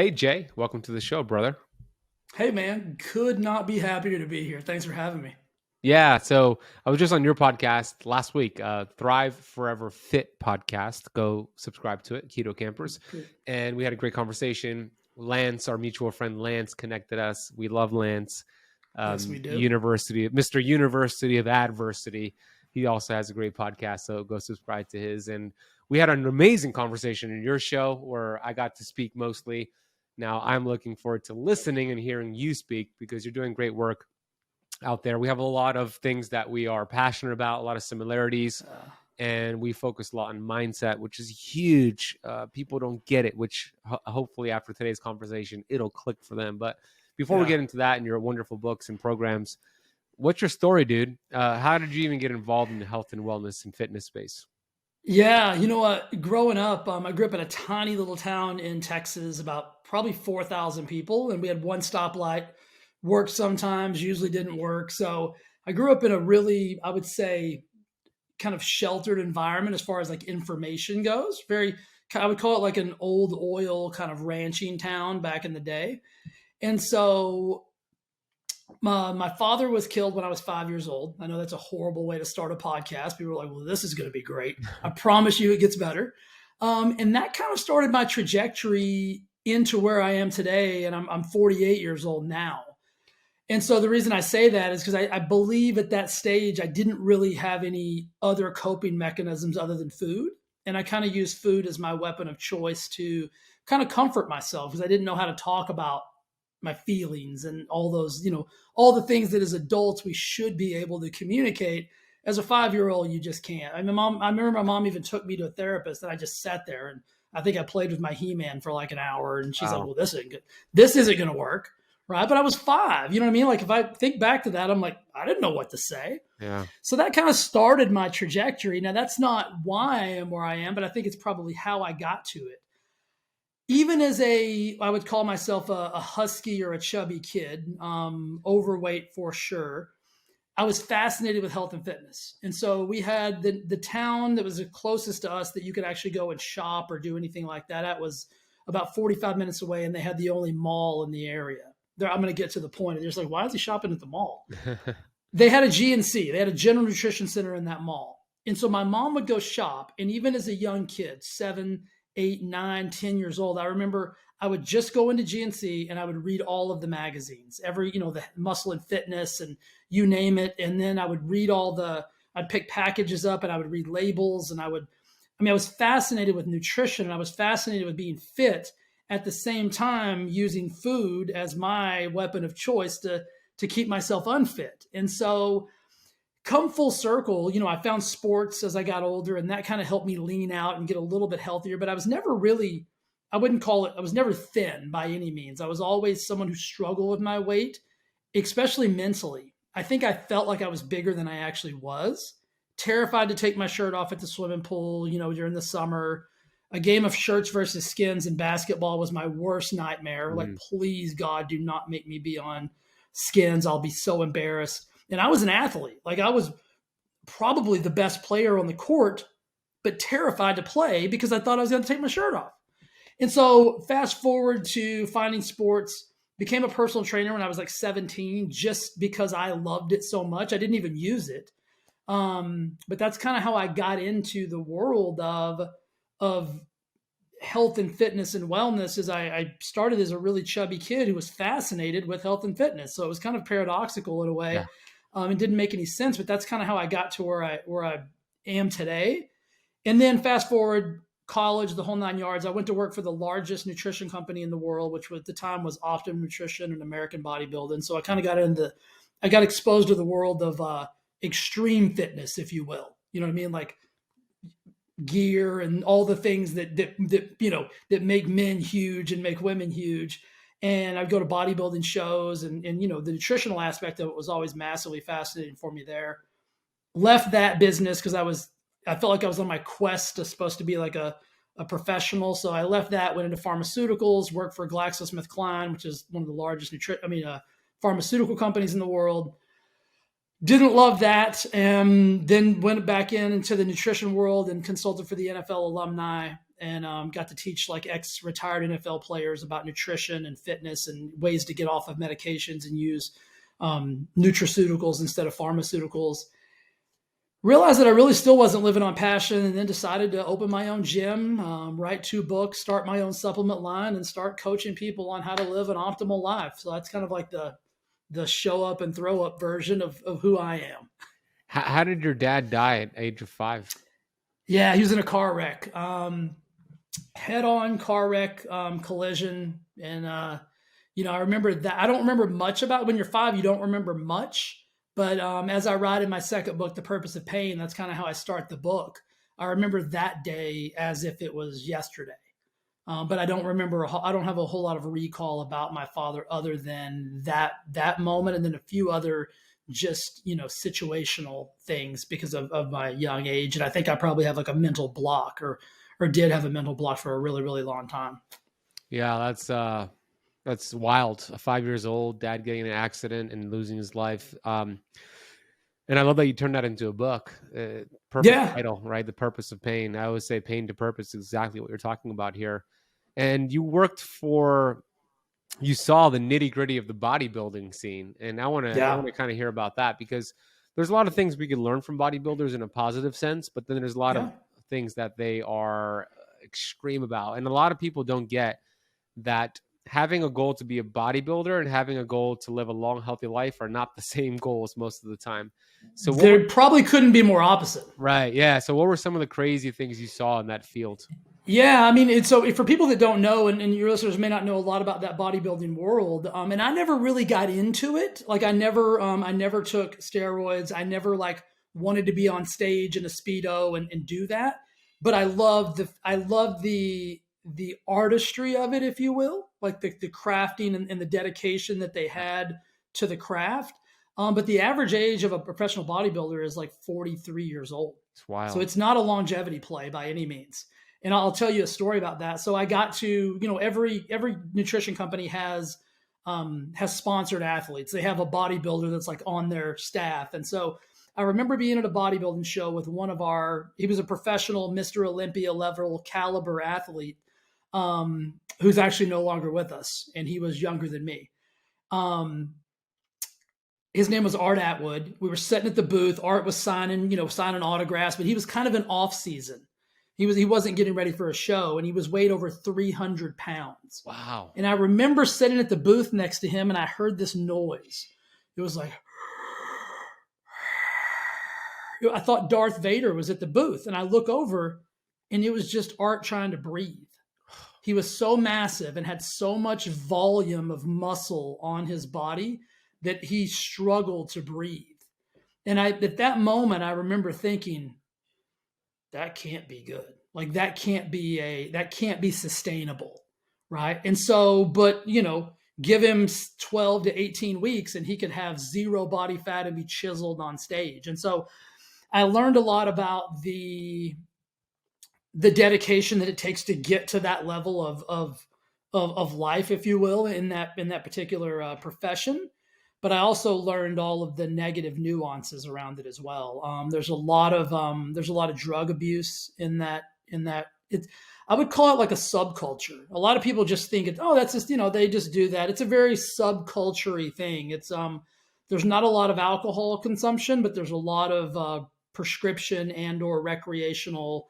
Hey, Jay, welcome to the show, brother. Hey man, could not be happier to be here. Thanks for having me. Yeah, so I was just on your podcast last week, Thrive Forever Fit podcast. Go subscribe to it, Keto Campers. Cool. And we had a great conversation. Lance, our mutual friend Lance, connected us. We love Lance. Yes, we do. Mr. University of Adversity. He also has a great podcast, so go subscribe to his. And we had an amazing conversation in your show where I got to speak mostly. Now I'm looking forward to listening and hearing you speak because you're doing great work out there. We have a lot of things that we are passionate about, a lot of similarities, and we focus a lot on mindset, which is huge. People don't get it, which hopefully after today's conversation, it'll click for them. But before we get into that and your wonderful books and programs, what's your story, dude? How did you even get involved in the health and wellness and fitness space? Yeah, you know what? Growing up, I grew up in a tiny little town in Texas, about probably 4,000 people, and we had one stoplight. Worked sometimes, usually didn't work. So I grew up in a really, I would say, kind of sheltered environment as far as like information goes. I would call it like an old oil kind of ranching town back in the day. And so my father was killed when I was 5 years old. I know that's a horrible way to start a podcast. People were like, well, this is going to be great. I promise you it gets better. And that kind of started my trajectory into where I am today. And I'm 48 years old now. And so the reason I say that is because I believe at that stage, I didn't really have any other coping mechanisms other than food. And I kind of used food as my weapon of choice to kind of comfort myself because I didn't know how to talk about my feelings and all those, all the things that as adults we should be able to communicate. As a 5-year-old, you just can't. I remember my mom even took me to a therapist and I just sat there and I think I played with my He-Man for like an hour and she's like, well, this isn't good. This isn't going to work. Right. But I was 5, you know what I mean? Like if I think back to that, I'm like, I didn't know what to say. Yeah. So that kind of started my trajectory. Now that's not why I am where I am, but I think it's probably how I got to it. Even as I would call myself a husky or a chubby kid, overweight for sure. I was fascinated with health and fitness. And so we had the town that was the closest to us that you could actually go and shop or do anything like that. That was about 45 minutes away. And they had the only mall in the area. I'm going to get to the point. They're just like, why is he shopping at the mall? They had a GNC. They had a general nutrition center in that mall. And so my mom would go shop. And even as a young kid, 7, 8, 9, 10 years old, I remember I would just go into GNC and I would read all of the magazines, the Muscle and Fitness and you name it. And then I would read I'd pick packages up and I would read labels. And I was fascinated with nutrition and I was fascinated with being fit. At the same time, using food as my weapon of choice to keep myself unfit. And so come full circle, I found sports as I got older and that kind of helped me lean out and get a little bit healthier, but I was never really, I was never thin by any means. I was always someone who struggled with my weight, especially mentally. I think I felt like I was bigger than I actually was, terrified to take my shirt off at the swimming pool, during the summer. A game of shirts versus skins in basketball was my worst nightmare. Like, please, God, do not make me be on skins. I'll be so embarrassed. And I was an athlete. Like, I was probably the best player on the court, but terrified to play because I thought I was going to take my shirt off. And so fast forward to finding sports, became a personal trainer when I was like 17, just because I loved it so much. I didn't even use it. But that's kind of how I got into the world of health and fitness and wellness. Is I started as a really chubby kid who was fascinated with health and fitness. So it was kind of paradoxical in a way. Yeah. It didn't make any sense, but that's kind of how I got to where I am today. And then fast forward, college, the whole 9 yards. I went to work for the largest nutrition company in the world, which at the time was Optimum Nutrition and American Bodybuilding. So I kind of got exposed to the world of extreme fitness, if you will. You know what I mean? Like gear and all the things that make men huge and make women huge. And I'd go to bodybuilding shows and the nutritional aspect of it was always massively fascinating for me there. Left that business because I felt like I was on my quest to supposed to be like a professional. So I left that, went into pharmaceuticals, worked for GlaxoSmithKline, which is one of the largest pharmaceutical companies in the world. Didn't love that, and then went back into the nutrition world and consulted for the NFL alumni and got to teach like ex-retired NFL players about nutrition and fitness and ways to get off of medications and use nutraceuticals instead of pharmaceuticals. Realized that I really still wasn't living on passion, and then decided to open my own gym, write 2 books, start my own supplement line, and start coaching people on how to live an optimal life. So that's kind of like the show up and throw up version of who I am. How did your dad die at age of 5? Yeah, he was in a car wreck, head-on car wreck, collision. And, I remember that. I don't remember much about when you're 5, you don't remember much. But as I write in my second book, The Purpose of Pain, that's kind of how I start the book. I remember that day as if it was yesterday. But I don't remember, I don't have a whole lot of recall about my father other than that moment, and then a few other just, situational things because of my young age. And I think I probably have like a mental block or did have a mental block for a really, really long time. Yeah, that's wild. 5 years old, dad getting in an accident and losing his life. And I love that you turned that into a book. Perfect title, right? The Purpose of Pain. I always say pain to purpose is exactly what you're talking about here. And you saw the nitty gritty of the bodybuilding scene. And I want to kind of hear about that, because there's a lot of things we can learn from bodybuilders in a positive sense, but then there's a lot of things that they are extreme about. And a lot of people don't get that having a goal to be a bodybuilder and having a goal to live a long, healthy life are not the same goals most of the time. So there probably couldn't be more opposite. Right. Yeah. So what were some of the crazy things you saw in that field? Yeah, I mean, so for people that don't know, and your listeners may not know a lot about that bodybuilding world, and I never really got into it. Like I never took steroids. I never like wanted to be on stage in a Speedo and do that. But I love the artistry of it, if you will, like the crafting and the dedication that they had to the craft. But the average age of a professional bodybuilder is like 43 years old. It's wild. So it's not a longevity play by any means. And I'll tell you a story about that. So I got to, every nutrition company has sponsored athletes. They have a bodybuilder that's like on their staff. And so I remember being at a bodybuilding show with he was a professional Mr. Olympia level caliber athlete, who's actually no longer with us. And he was younger than me. His name was Art Atwood. We were sitting at the booth. Art was signing autographs, but he was kind of in off season. He wasn't getting ready for a show, and he was weighed over 300 pounds. Wow. And I remember sitting at the booth next to him, and I heard this noise. It was like, I thought Darth Vader was at the booth, and I look over, and it was just Art trying to breathe. He was so massive and had so much volume of muscle on his body that he struggled to breathe. And at that moment, I remember thinking, that can't be good. Like that can't be sustainable. Right. And so, but give him 12 to 18 weeks and he could have zero body fat and be chiseled on stage. And so I learned a lot about the dedication that it takes to get to that level of life, if you will, in that particular profession. But I also learned all of the negative nuances around it as well. There's a lot of drug abuse in that. I would call it like a subculture. A lot of people just think that's just they just do that. It's a very subculture-y thing. It's there's not a lot of alcohol consumption, but there's a lot of prescription and or recreational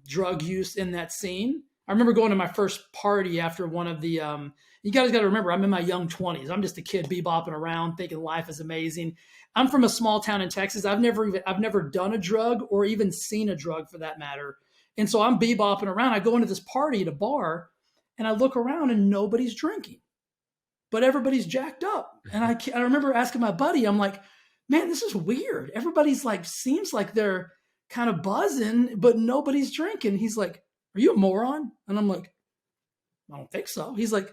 drug use in that scene. I remember going to my first party after one of the. You guys got to remember, I'm in my young 20s. I'm just a kid bebopping around, thinking life is amazing. I'm from a small town in Texas. I've never done a drug or even seen a drug for that matter. And so I'm bebopping around. I go into this party at a bar, and I look around, and nobody's drinking, but everybody's jacked up. And I remember asking my buddy, I'm like, man, this is weird. Everybody's like, seems like they're kind of buzzing, but nobody's drinking. He's like, are you a moron? And I'm like, I don't think so. He's like,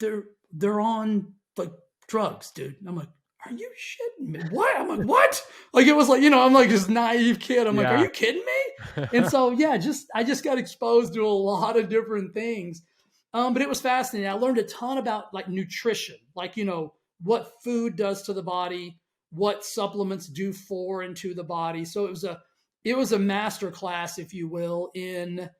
they're on like drugs, dude. And I'm like, are you shitting me? What? I'm like, what? Like, it was like, I'm like this naive kid. I'm like, are you kidding me? And so, I just got exposed to a lot of different things. But it was fascinating. I learned a ton about like nutrition, like, what food does to the body, what supplements do for and to the body. So it was a master class, if you will, in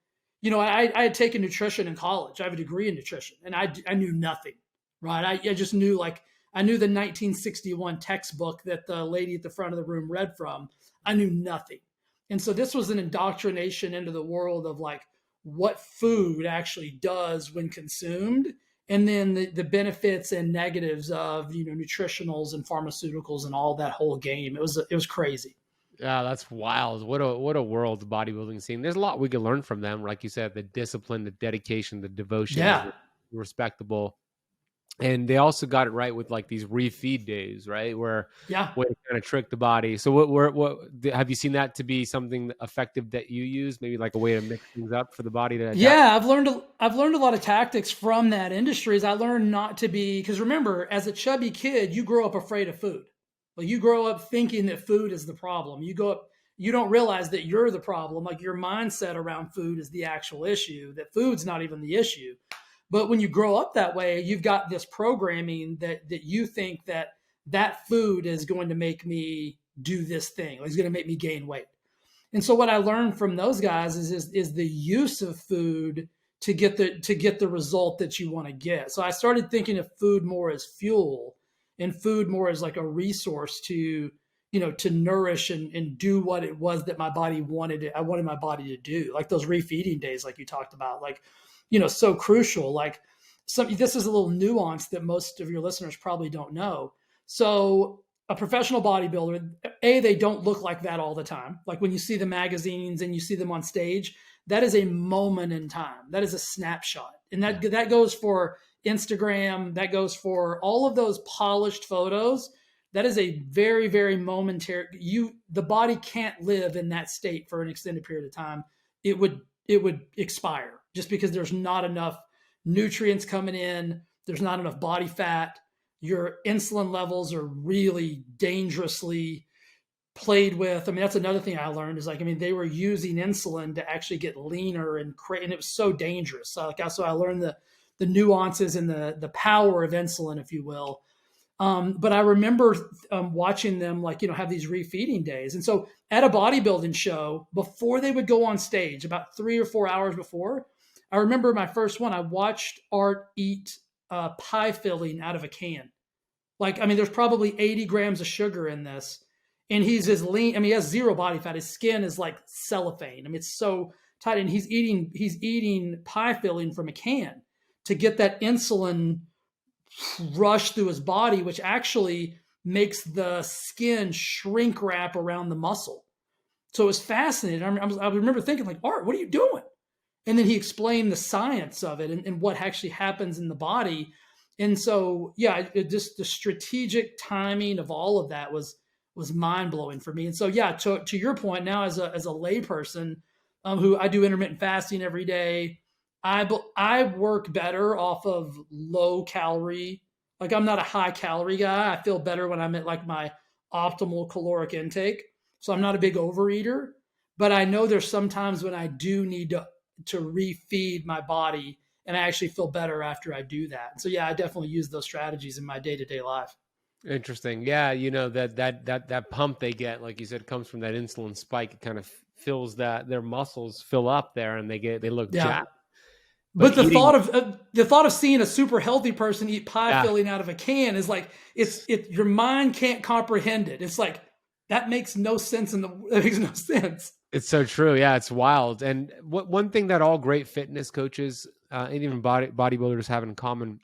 I had taken nutrition in college. I have a degree in nutrition, and I knew nothing, right? I just knew, like, I knew the 1961 textbook that the lady at the front of the room read from. I knew nothing. And so this was an indoctrination into the world of, like, what food actually does when consumed, and then the benefits and negatives of, nutritionals and pharmaceuticals and all that whole game. It was crazy. Yeah, that's wild. What a world the bodybuilding scene. There's a lot we can learn from them. Like you said, the discipline, the dedication, the devotion is Yeah. respectable. And they also got it right with like these refeed days, right? Where Yeah. way to kind of trick the body. So what have you seen that to be something effective that you use? Maybe like a way to mix things up for the body to adapt? Yeah, I've learned a lot of tactics from that industry. As I learned not to be, because remember, as a chubby kid, you grow up afraid of food. Like, you grow up thinking that food is the problem. You don't realize that you're the problem. Like, your mindset around food is the actual issue, that food's not even the issue. But when you grow up that way, you've got this programming that you think that food is going to make me do this thing. It's going to make me gain weight. And so what I learned from those guys is the use of food to get the result that you want to get. So I started thinking of food more as fuel, and food more as like a resource to nourish and do what it was that my body wanted. I wanted my body to do, like those refeeding days, like you talked about, like, so crucial. Like, this is a little nuance that most of your listeners probably don't know. So a professional bodybuilder, they don't look like that all the time. Like, when you see the magazines and you see them on stage, that is a moment in time. That is a snapshot. And that goes for Instagram. That goes for all of those polished photos. That is a very, very momentary. The body can't live in that state for an extended period of time. It would expire, just because there's not enough nutrients coming in. There's not enough body fat. Your insulin levels are really dangerously played with. I mean, that's another thing I learned, is like, they were using insulin to actually get leaner, and it was so dangerous. So, like, so I learned the nuances and the power of insulin, if you will. But I remember watching them, like, have these refeeding days. And so at a bodybuilding show, before they would go on stage, about 3 or 4 hours before, I remember my first one, I watched Art eat pie filling out of a can. Like, there's probably 80 grams of sugar in this. And he's as lean. He has zero body fat. His skin is like cellophane. It's so tight. And he's eating pie filling from a can to get that insulin rush through his body, which actually makes the skin shrink wrap around the muscle. So it was fascinating. I remember thinking, like, Art, what are you doing? And then he explained the science of it and what actually happens in the body. And so, yeah, just the strategic timing of all of that was mind blowing for me. And so, yeah, to your point, now as a layperson, who I do intermittent fasting every day, I work better off of low calorie. Like, I'm not a high calorie guy. I feel better when I'm at, like, my optimal caloric intake. So I'm not a big overeater, but I know there's some times when I do need to refeed my body, and I actually feel better after I do that. So, yeah, I definitely use those strategies in my day-to-day life. Interesting. Yeah, that pump they get, like you said, comes from that insulin spike. It kind of fills their muscles fill up there, and they look jacked. But the thought of seeing a super healthy person eat pie filling out of a can is like, your mind can't comprehend it. It's like, that makes no sense. That makes no sense. It's so true. Yeah, it's wild. And one thing that all great fitness coaches and even bodybuilders have in common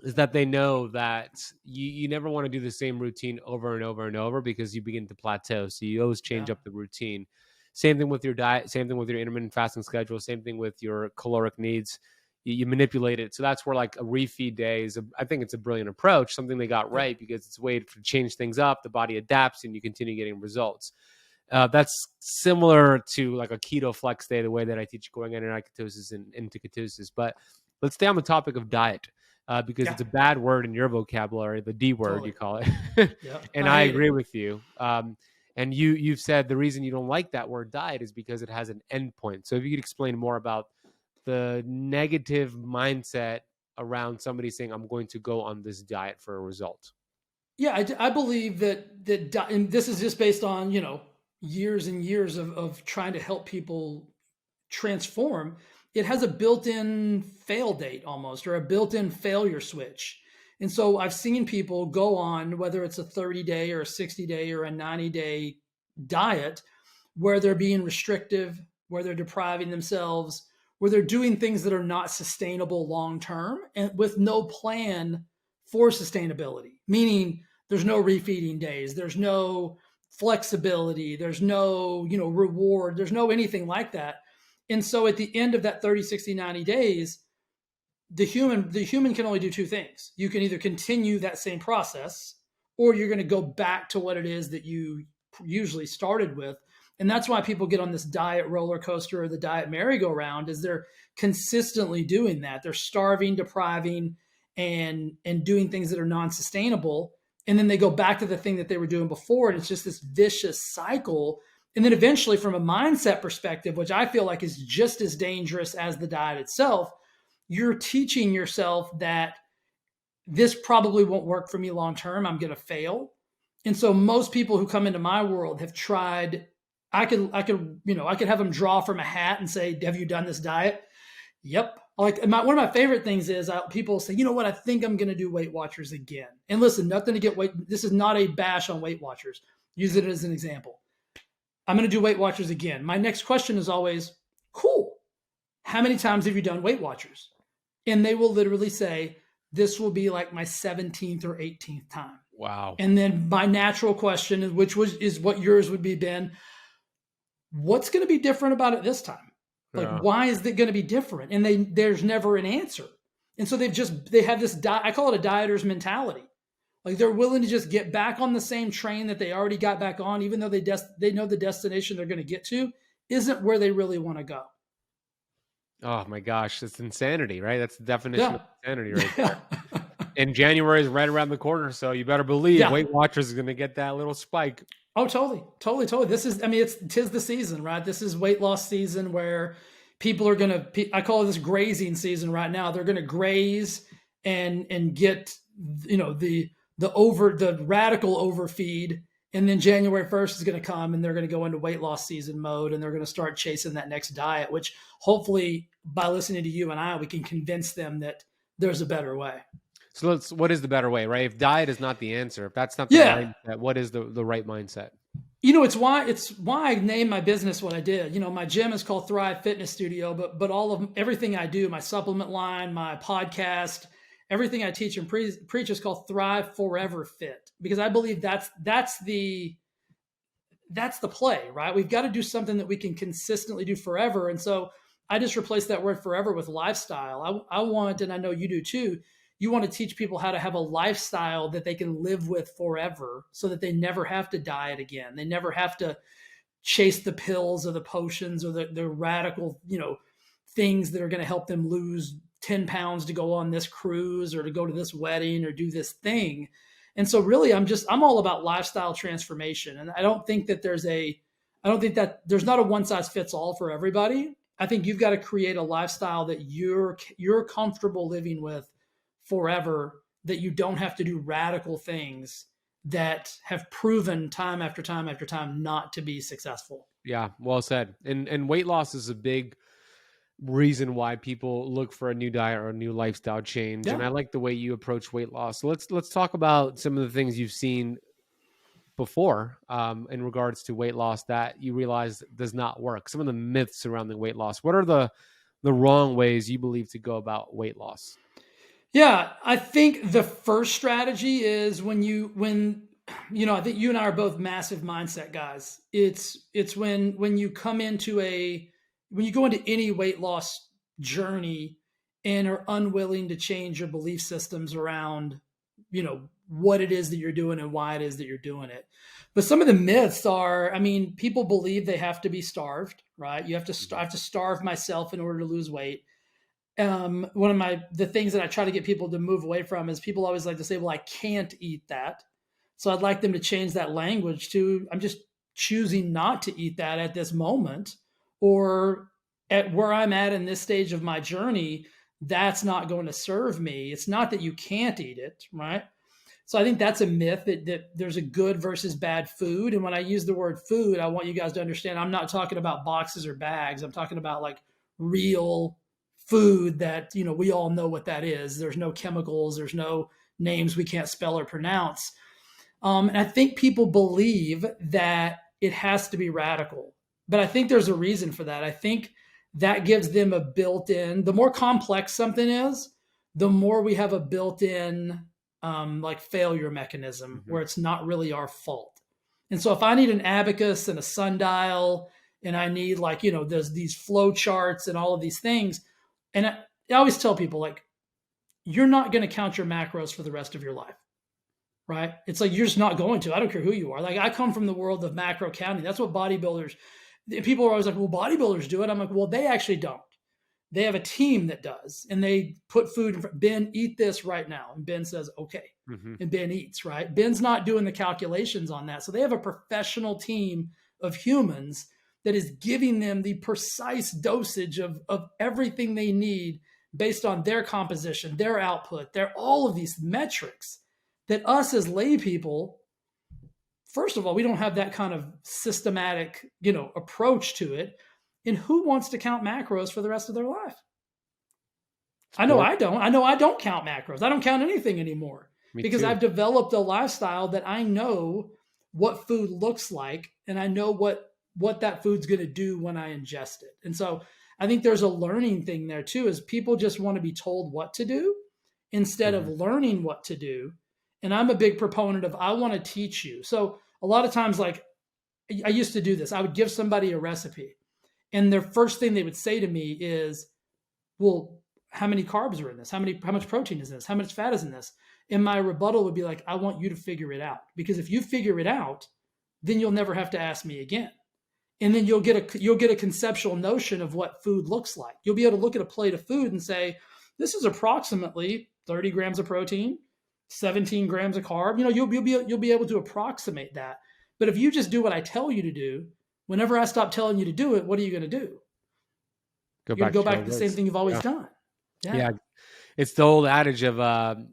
is that they know that you never want to do the same routine over and over and over, because you begin to plateau. So you always change up the routine. Same thing with your diet, same thing with your intermittent fasting schedule, same thing with your caloric needs. You manipulate it. So that's where, like, a refeed day I think it's a brilliant approach, something they got right, because it's a way to change things up. The body adapts and you continue getting results. That's similar to like a keto flex day, the way that I teach going into ketosis and into ketosis. But let's stay on the topic of diet. Because it's a bad word in your vocabulary, the D word, you call it. And I agree with you. And you've said the reason you don't like that word diet is because it has an endpoint. So if you could explain more about the negative mindset around somebody saying, I'm going to go on this diet for a result. Yeah, I believe that and this is just based on, years and years of trying to help people transform. it has a built-in fail date almost, or a built-in failure switch. And so I've seen people go on, whether it's a 30-day or a 60-day or a 90-day diet, where they're being restrictive, where they're depriving themselves, where they're doing things that are not sustainable long-term, and with no plan for sustainability, meaning there's no refeeding days, there's no flexibility, there's no, reward, there's no anything like that. And so at the end of that 30, 60, 90 days, the human can only do two things. You can either continue that same process, or you're going to go back to what it is that you usually started with. And that's why people get on this diet roller coaster or the diet merry-go-round, is they're consistently doing that. They're starving, depriving, and doing things that are non-sustainable. And then they go back to the thing that they were doing before. And it's just this vicious cycle. And then eventually, from a mindset perspective, which I feel like is just as dangerous as the diet itself, you're teaching yourself that this probably won't work for me long term. I'm going to fail. And so most people who come into my world have tried. I could have them draw from a hat and say, "Have you done this diet?" Yep. One of my favorite things is people say, "You know what? I think I'm going to do Weight Watchers again." And listen, nothing to get weight. This is not a bash on Weight Watchers. Use it as an example. I'm going to do Weight Watchers again. My next question is always, cool. How many times have you done Weight Watchers? And they will literally say, this will be like my 17th or 18th time. Wow. And then my natural question, is what yours would be, Ben, what's going to be different about it this time? Why is it going to be different? And there's never an answer. And so they have this, I call it a dieter's mentality. Like, they're willing to just get back on the same train that they already got back on, even though they know the destination they're going to get to isn't where they really want to go. Oh my gosh, it's insanity, right? That's the definition of insanity right there. And January is right around the corner, so you better believe Weight Watchers is going to get that little spike. Oh, totally. This is, tis the season, right? This is weight loss season where people are going to, I call it this grazing season right now. They're going to graze and get, the radical overfeed. And then January 1st is going to come and they're going to go into weight loss season mode, and they're going to start chasing that next diet, which hopefully by listening to you and I, we can convince them that there's a better way. So what is the better way, right? If diet is not the answer, if that's not the mindset, what is the right mindset? It's why I named my business what I did. My gym is called Thrive Fitness Studio, but everything I do, my supplement line, my podcast, everything I teach and preach is called Thrive Forever Fit, because I believe that's the play, right? We've got to do something that we can consistently do forever. And so I just replaced that word forever with lifestyle. I want, and I know you do too, you want to teach people how to have a lifestyle that they can live with forever, so that they never have to diet again. They never have to chase the pills or the potions or the radical, things that are going to help them lose 10 pounds to go on this cruise or to go to this wedding or do this thing. And so really, I'm all about lifestyle transformation. And I don't think that there's not a one size fits all for everybody. I think you've got to create a lifestyle that you're comfortable living with forever, that you don't have to do radical things that have proven time after time after time not to be successful. Yeah, well said. And weight loss is a big reason why people look for a new diet or a new lifestyle change. Yeah. And I like the way you approach weight loss. So let's talk about some of the things you've seen before in regards to weight loss that you realize does not work. Some of the myths surrounding weight loss. What are the wrong ways you believe to go about weight loss? Yeah, I think the first strategy is when I think you and I are both massive mindset guys. It's when you come into when you go into any weight loss journey and are unwilling to change your belief systems around, what it is that you're doing and why it is that you're doing it. But some of the myths are, people believe they have to be starved, right? I have to starve myself in order to lose weight. One of the things that I try to get people to move away from is people always like to say, well, I can't eat that. So I'd like them to change that language to, I'm just choosing not to eat that at this moment, or at where I'm at in this stage of my journey, that's not going to serve me. It's not that you can't eat it, right? So I think that's a myth that there's a good versus bad food. And when I use the word food, I want you guys to understand, I'm not talking about boxes or bags. I'm talking about like real food that, we all know what that is. There's no chemicals, there's no names we can't spell or pronounce. And I think people believe that it has to be radical, but I think there's a reason for that. I think that gives them a built-in, the more complex something is, the more we have a built-in like failure mechanism where it's not really our fault. And so if I need an abacus and a sundial, and I need there's these flow charts and all of these things, and I always tell people, like, you're not going to count your macros for the rest of your life, right? It's like, you're just not going to. I don't care who you are. Like, I come from the world of macro counting. That's what bodybuilders, people are always like, well, bodybuilders do it. I'm like, well, they actually don't. They have a team that does, and they put food in front. Ben, eat this right now. And Ben says, okay. And Ben eats, right? Ben's not doing the calculations on that. So they have a professional team of humans that is giving them the precise dosage of everything they need based on their composition, their output, all of these metrics that us as lay people, first of all, we don't have that kind of systematic, approach to it. And who wants to count macros for the rest of their life? I know I don't. I know I don't count macros. I don't count anything anymore because I've developed a lifestyle that I know what food looks like, and I know what that food's going to do when I ingest it. And so I think there's a learning thing there too, is people just want to be told what to do instead of learning what to do. And I'm a big proponent of, I want to teach you. So a lot of times, like, I used to do this. I would give somebody a recipe, and their first thing they would say to me is, well, how many carbs are in this? How much protein is in this? How much fat is in this? And my rebuttal would be like, I want you to figure it out, because if you figure it out, then you'll never have to ask me again. And then you'll get a conceptual notion of what food looks like. You'll be able to look at a plate of food and say, this is approximately 30 grams of protein, 17 grams of carb. You'll be able to approximate that. But if you just do what I tell you to do, whenever I stop telling you to do it, what are you going to do? You're going to go back to the same thing you've always done. Yeah. It's the old adage of,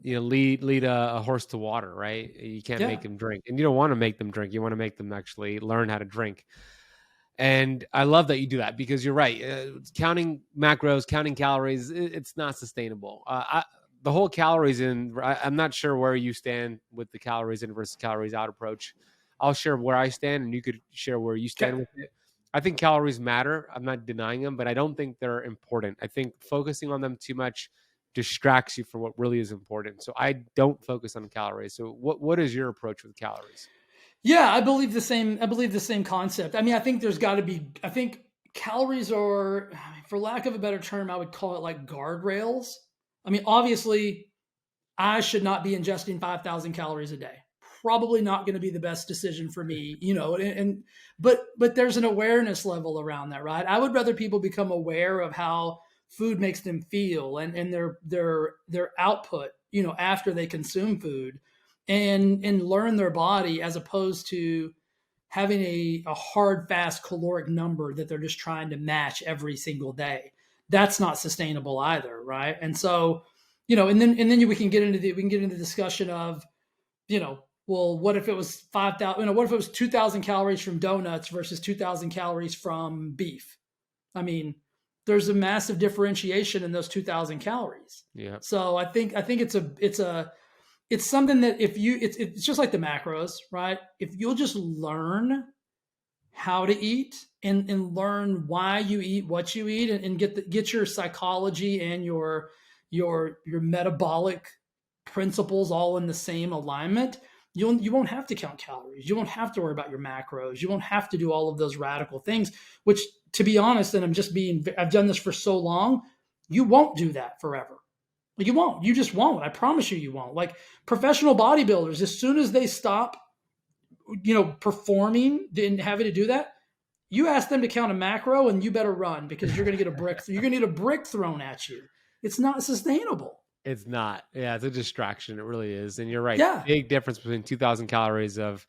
lead a horse to water, right? You can't make him drink, and you don't want to make them drink. You want to make them actually learn how to drink. And I love that you do that, because you're right. Counting macros, counting calories, it's not sustainable. The whole calories in, I'm not sure where you stand with the calories in versus calories out approach. I'll share where I stand, and you could share where you stand with it. I think calories matter. I'm not denying them, but I don't think they're important. I think focusing on them too much distracts you from what really is important. So I don't focus on calories. So what is your approach with calories? Yeah, I believe the same concept. I mean, I think there's got to be, I think calories are, for lack of a better term, I would call it like guardrails. I mean, obviously, I should not be ingesting 5,000 calories a day. Probably not going to be the best decision for me, but there's an awareness level around that, right? I would rather people become aware of how food makes them feel and their output, after they consume food, and learn their body, as opposed to having a hard, fast caloric number that they're just trying to match every single day. That's not sustainable either, right? And so, and then we can get into the discussion of, well, what if it was 5,000? What if it was 2,000 calories from donuts versus 2,000 calories from beef? I mean, there's a massive differentiation in those 2,000 calories. Yeah. So I think it's something that it's just like the macros, right? If you'll just learn how to eat and learn why you eat what you eat, and get your psychology and your metabolic principles all in the same alignment, you won't have to count calories. You won't have to worry about your macros. You won't have to do all of those radical things, which, to be honest, and I've done this for so long, you won't do that forever. You won't. You just won't. I promise you won't. Like professional bodybuilders, as soon as they stop, performing and having to do that, you ask them to count a macro and you better run, because you're going to get a brick. You're going to get a brick thrown at you. It's not sustainable. It's not. Yeah, it's a distraction. It really is. And you're right. Yeah. Big difference between 2,000 calories of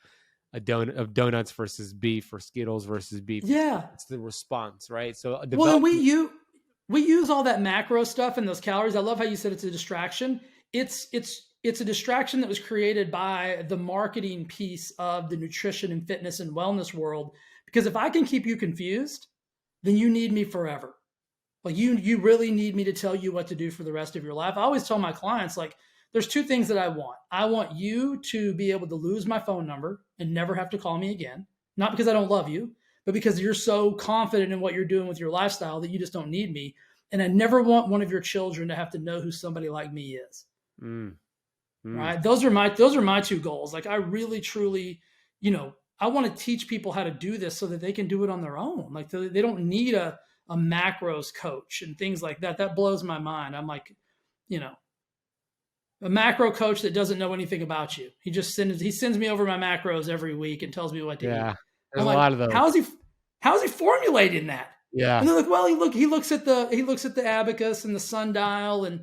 donuts versus beef, or Skittles versus beef. Yeah. It's the response, right? So we use all that macro stuff and those calories. I love how you said it's a distraction. It's a distraction that was created by the marketing piece of the nutrition and fitness and wellness world. Because if I can keep you confused, then you need me forever. Like you really need me to tell you what to do for the rest of your life. I always tell my clients, like, there's two things that I want. I want you to be able to lose my phone number and never have to call me again. Not because I don't love you, but because you're so confident in what you're doing with your lifestyle that you just don't need me. And I never want one of your children to have to know who somebody like me is. Mm, mm. Right. Those are my two goals. Like I really, truly, I want to teach people how to do this so that they can do it on their own. Like they don't need a macros coach and things like that. That blows my mind. I'm like, a macro coach that doesn't know anything about you. He sends me over my macros every week and tells me what to eat. Yeah, I'm there's a like, lot of those. how's he formulating that? Yeah. And they're like, well, he looks at the abacus and the sundial and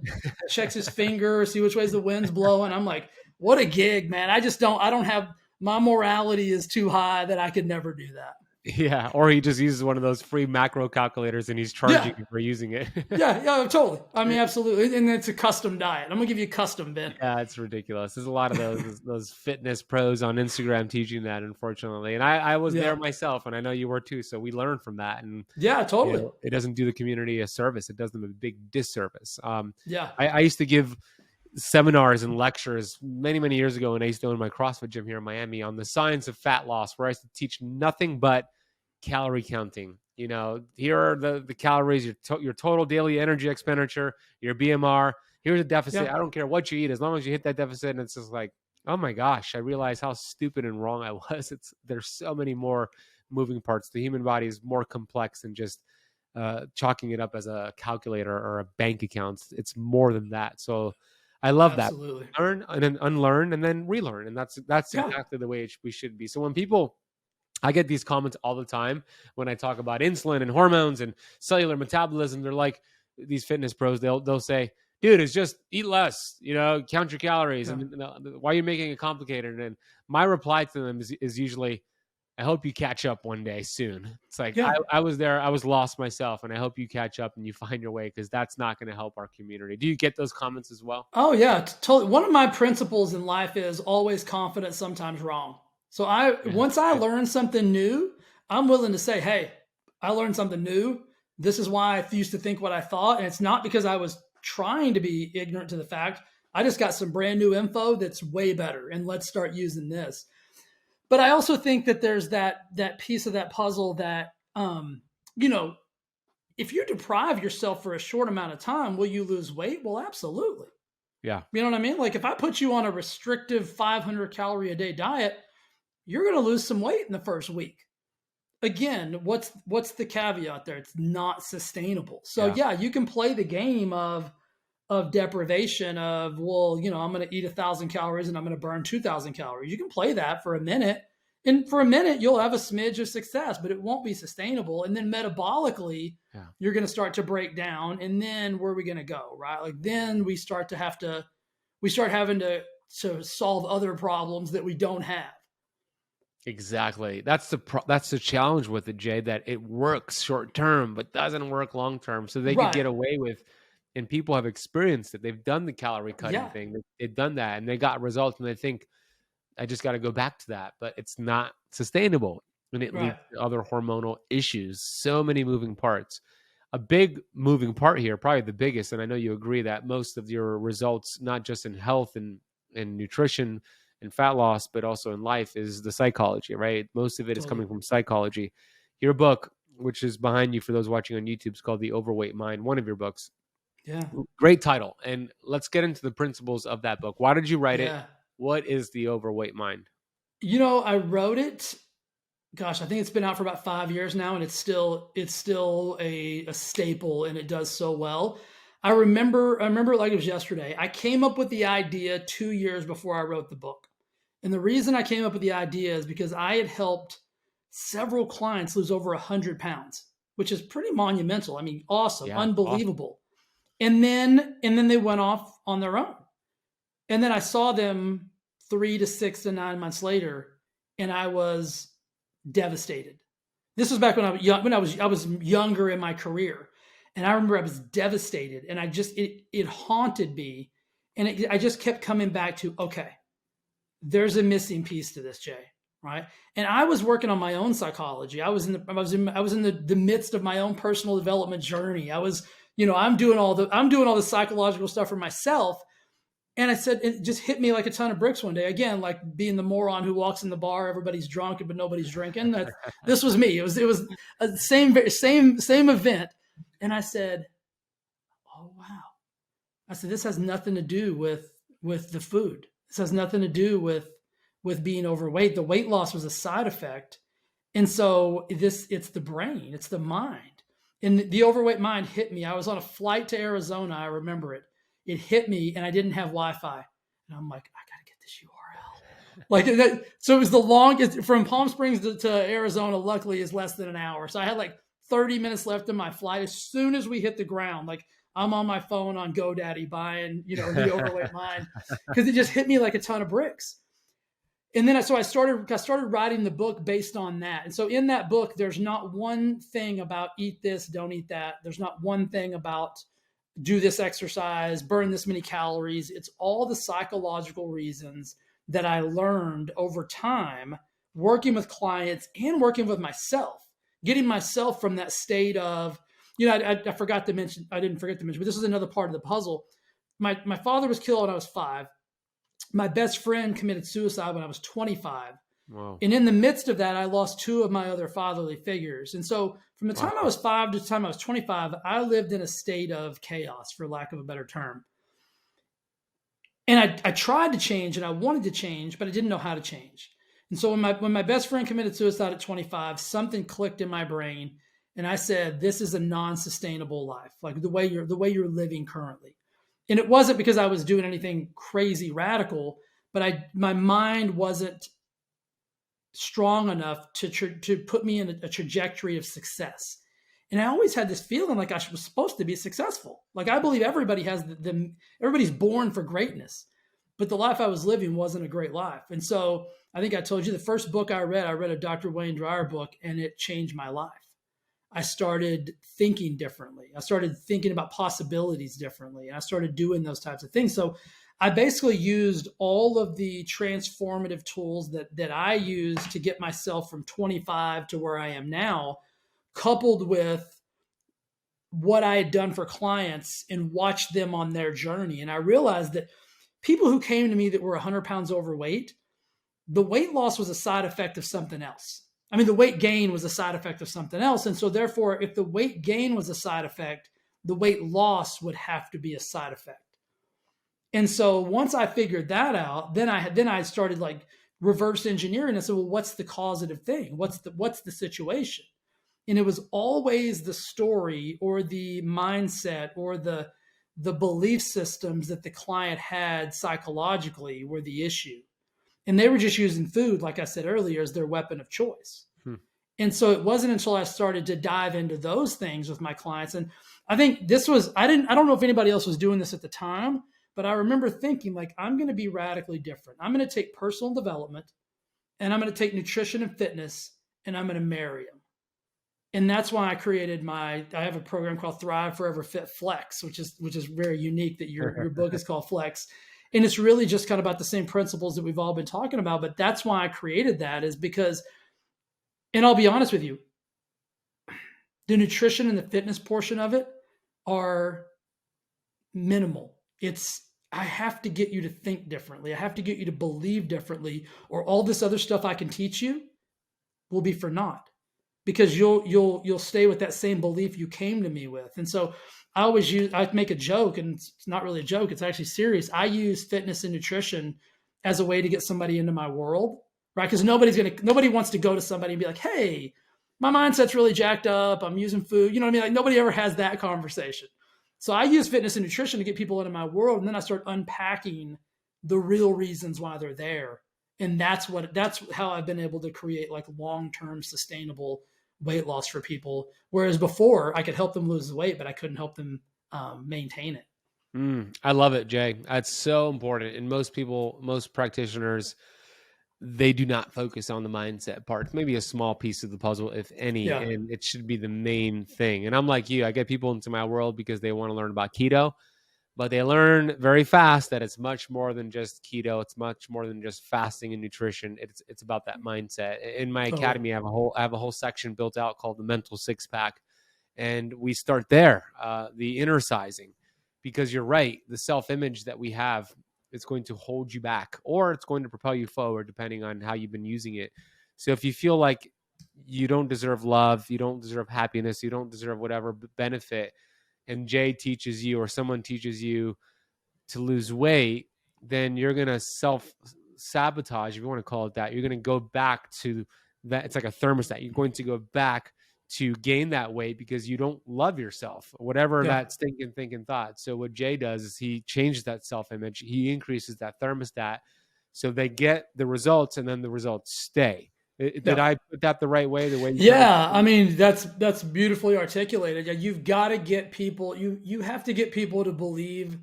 checks his finger, see which ways the wind's blowing. I'm like, what a gig, man. I don't have, my morality is too high that I could never do that. Yeah, or he just uses one of those free macro calculators and he's charging you for using it. Yeah, totally. I mean, absolutely. And it's a custom diet. I'm gonna give you a custom, Ben. Yeah, it's ridiculous. There's a lot of those fitness pros on Instagram teaching that, unfortunately. And I was there myself, and I know you were too. So we learned from that. And yeah, totally. It doesn't do the community a service. It does them a big disservice. Yeah. I used to give seminars and lectures many, many years ago when I used to own my CrossFit gym here in Miami on the science of fat loss, where I used to teach nothing but calorie counting. Here are the calories, your total daily energy expenditure, your BMR. Here's a deficit. I don't care what you eat, as long as you hit that deficit. And it's just like, oh my gosh, I realized how stupid and wrong I was. There's so many more moving parts. The human body is more complex than just chalking it up as a calculator or a bank account. It's more than that. So I love that. Learn and then unlearn and then relearn. And that's exactly the way we should be. So when I get these comments all the time when I talk about insulin and hormones and cellular metabolism. They're like, these fitness pros, they'll say, dude, it's just eat less, count your calories. And why are you making it complicated? And my reply to them is usually, I hope you catch up one day soon. It's like, I was there, I was lost myself, and I hope you catch up and you find your way, because that's not going to help our community. Do you get those comments as well? Oh yeah, totally. One of my principles in life is always confident, sometimes wrong. So once I learn something new, I'm willing to say, hey, I learned something new. This is why I used to think what I thought. And it's not because I was trying to be ignorant to the fact. I just got some brand new info that's way better, and let's start using this. But I also think that there's that piece of that puzzle that, if you deprive yourself for a short amount of time, will you lose weight? Well, absolutely. Yeah. You know what I mean? Like if I put you on a restrictive 500 calorie a day diet, you're going to lose some weight in the first week. Again, what's the caveat there? It's not sustainable. So yeah, you can play the game of deprivation of, well, I'm going to eat 1,000 calories and I'm going to burn 2,000 calories. You can play that for a minute. And for a minute, you'll have a smidge of success, but it won't be sustainable. And then metabolically, you're going to start to break down. And then where are we going to go, right? Like then we start having to solve other problems that we don't have. Exactly. That's the challenge with it, Jay, that it works short term, but doesn't work long term. So they could get away with, and people have experienced it. They've done the calorie cutting thing. They've done that and they got results, and they think, I just got to go back to that, but it's not sustainable. And it leads to other hormonal issues. So many moving parts. A big moving part here, probably the biggest, and I know you agree that most of your results, not just in health and nutrition and fat loss, but also in life, is the psychology, right? Most of it is coming from psychology. Your book, which is behind you for those watching on YouTube, is called The Overweight Mind, one of your books. Yeah. Great title. And let's get into the principles of that book. Why did you write it? What is The Overweight Mind? I wrote it, gosh, I think it's been out for about 5 years now, and it's still a staple, and it does so well. I remember it like it was yesterday. I came up with the idea 2 years before I wrote the book. And the reason I came up with the idea is because I had helped several clients lose over 100 pounds, which is pretty monumental. I mean, awesome, unbelievable. Awesome. And then they went off on their own. And then I saw them 3 to 6 to 9 months later, and I was devastated. This was back when I was younger in my career. And I remember I was devastated, and it haunted me. And I just kept coming back to, okay, there's a missing piece to this, Jay. right? And I was working on my own psychology. I was in the midst of my own personal development journey. I was, I'm doing all the psychological stuff for myself. And I said, it just hit me like a ton of bricks one day. Again, like being the moron who walks in the bar, everybody's drunk, but nobody's drinking. This was me. It was a same event. And I said, oh, wow. I said, this has nothing to do with the food. This has nothing to do with being overweight. The weight loss was a side effect. And so it's the brain, it's the mind. And the overweight mind hit me. I was on a flight to Arizona. I remember it. It hit me and I didn't have Wi-Fi. And I'm like, I got to get this URL. Like that. So it was the longest from Palm Springs to Arizona, luckily is less than an hour. So I had like 30 minutes left in my flight. As soon as we hit the ground, like I'm on my phone on GoDaddy buying, the overweight mind, because it just hit me like a ton of bricks. And then I started writing the book based on that. And so in that book, there's not one thing about eat this, don't eat that. There's not one thing about do this exercise, burn this many calories. It's all the psychological reasons that I learned over time, working with clients and working with myself, getting myself from that state of, I didn't forget to mention, but this is another part of the puzzle. My father was killed when I was 5. My best friend committed suicide when I was 25. Wow. And in the midst of that, I lost 2 of my other fatherly figures. And so from the time I was 5 to the time I was 25, I lived in a state of chaos, for lack of a better term. And I tried to change and I wanted to change, but I didn't know how to change. And so when my best friend committed suicide at 25, something clicked in my brain. And I said, this is a non-sustainable life, like the way you're living currently. And it wasn't because I was doing anything crazy radical, but my mind wasn't strong enough to put me in a trajectory of success. And I always had this feeling like I was supposed to be successful. Like I believe everybody has everybody's born for greatness, but the life I was living wasn't a great life. And so I think I told you the first book I read a Dr. Wayne Dyer book, and it changed my life. I started thinking differently. I started thinking about possibilities differently. And I started doing those types of things. So I basically used all of the transformative tools that I used to get myself from 25 to where I am now, coupled with what I had done for clients and watched them on their journey. And I realized that people who came to me that were 100 pounds overweight, the weight loss was a side effect of something else. I mean, the weight gain was a side effect of something else. And so therefore, if the weight gain was a side effect, the weight loss would have to be a side effect. And so once I figured that out, then I started like reverse engineering. I said, well, what's the causative thing? What's the situation? And it was always the story or the mindset or the belief systems that the client had psychologically were the issue. And they were just using food, like I said earlier, as their weapon of choice. And so it wasn't until I started to dive into those things with my clients. And I think I don't know if anybody else was doing this at the time, but I remember thinking like, I'm going to be radically different. I'm going to take personal development and I'm going to take nutrition and fitness and I'm going to marry them. And that's why I have a program called Thrive Forever Fit Flex, which is very unique that your book is called Flex. And it's really just kind of about the same principles that we've all been talking about. But that's why I created that, is because, and I'll be honest with you, the nutrition and the fitness portion of it are minimal. I have to get you to think differently. I have to get you to believe differently, or all this other stuff I can teach you will be for naught, because you'll stay with that same belief you came to me with. And so I make a joke, and it's not really a joke, it's actually serious. I use fitness and nutrition as a way to get somebody into my world, right? Because nobody wants to go to somebody and be like, hey, my mindset's really jacked up, I'm using food. You know what I mean? Like nobody ever has that conversation. So I use fitness and nutrition to get people into my world. And then I start unpacking the real reasons why they're there. And that's how I've been able to create like long-term sustainable weight loss for people. Whereas before I could help them lose the weight, but I couldn't help them maintain it. I love it, Jay. That's so important. And most practitioners, they do not focus on the mindset part. It's maybe a small piece of the puzzle, if any, and it should be the main thing. And I'm like you, I get people into my world because they want to learn about keto, But they learn very fast that it's much more than just keto. It's much more than just fasting and nutrition. It's about that mindset. In my Totally. academy, I have a whole section built out called the mental six pack, and we start there, the inner sizing, because you're right. The self image that we have is going to hold you back, or it's going to propel you forward, depending on how you've been using it. So if you feel like you don't deserve love, you don't deserve happiness, you don't deserve whatever benefit, and Jay teaches you or someone teaches you to lose weight, then you're going to self sabotage, if you want to call it that. You're going to go back to that. It's like a thermostat. You're going to go back to gain that weight because you don't love yourself, whatever Yeah. that stinking thinking thought. So what Jay does is he changes that self-image. He increases that thermostat so they get the results, and then the results stay. Did I put that the right way? The way you Yeah, I mean that's beautifully articulated. Yeah, you've got to get people. You have to get people to believe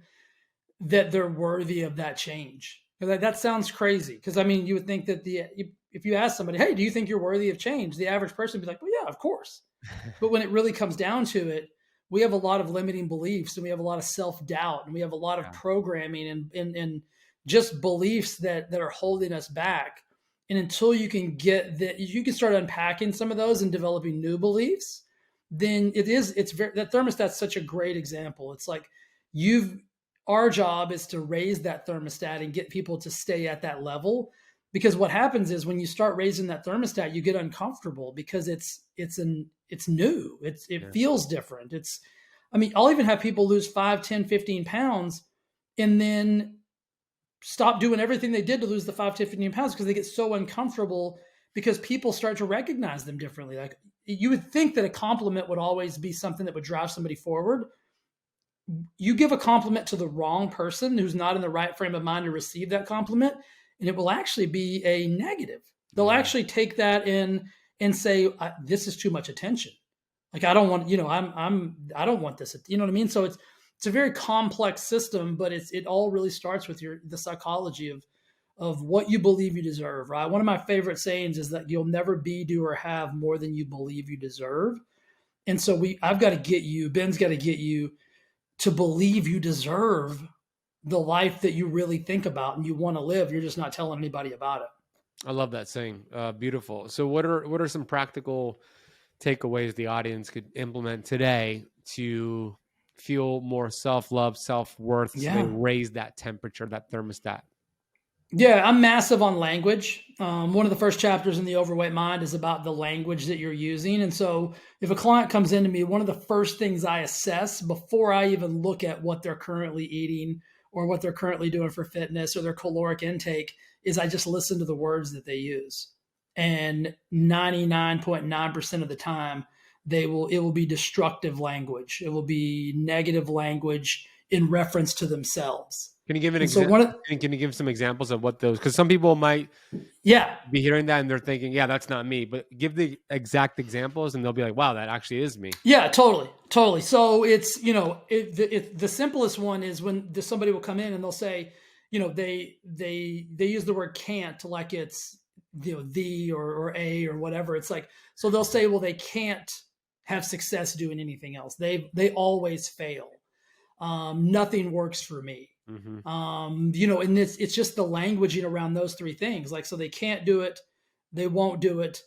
that they're worthy of that change. That sounds crazy because I mean you would think that if you ask somebody, hey, do you think you're worthy of change? The average person would be like, well, yeah, of course. But when it really comes down to it, we have a lot of limiting beliefs and we have a lot of self-doubt and we have a lot of programming and just beliefs that are holding us back. And until you can get that, you can start unpacking some of those and developing new beliefs, then that thermostat's such a great example. It's like our job is to raise that thermostat and get people to stay at that level. Because what happens is when you start raising that thermostat, you get uncomfortable because it's new. It feels different. I'll even have people lose 5, 10, 15 pounds and then stop doing everything they did to lose the 5 to 15 pounds because they get so uncomfortable because people start to recognize them differently. Like you would think that a compliment would always be something that would drive somebody forward. You give a compliment to the wrong person who's not in the right frame of mind to receive that compliment, and it will actually be a negative. They'll actually take that in and say, this is too much attention. Like, I don't want, I don't want this, you know what I mean? So it's a very complex system, but it all really starts with the psychology of what you believe you deserve, right? One of my favorite sayings is that you'll never be, do, or have more than you believe you deserve. And so I've got to get you, Ben's got to get you to believe you deserve the life that you really think about and you want to live. You're just not telling anybody about it. I love that saying. Beautiful. So what are some practical takeaways the audience could implement today to feel more self-love, self-worth, so they raise that temperature, that thermostat? Yeah, I'm massive on language. One of the first chapters in The Overweight Mind is about the language that you're using. And so if a client comes into me, one of the first things I assess before I even look at what they're currently eating or what they're currently doing for fitness or their caloric intake is I just listen to the words that they use. And 99.9% of the time, it will be destructive language. It will be negative language in reference to themselves. Can you give an example? Can you give some examples of what those? Because some people might, be hearing that and they're thinking, "Yeah, that's not me." But give the exact examples, and they'll be like, "Wow, that actually is me." Yeah, totally. So it's the simplest one is when somebody will come in and they'll say, they use the word can't like it's the or a or whatever. It's like, so they'll say, well, they can't have success doing anything else. They always fail. Nothing works for me. Mm-hmm. And it's just the languaging around those three things. Like, so they can't do it. They won't do it.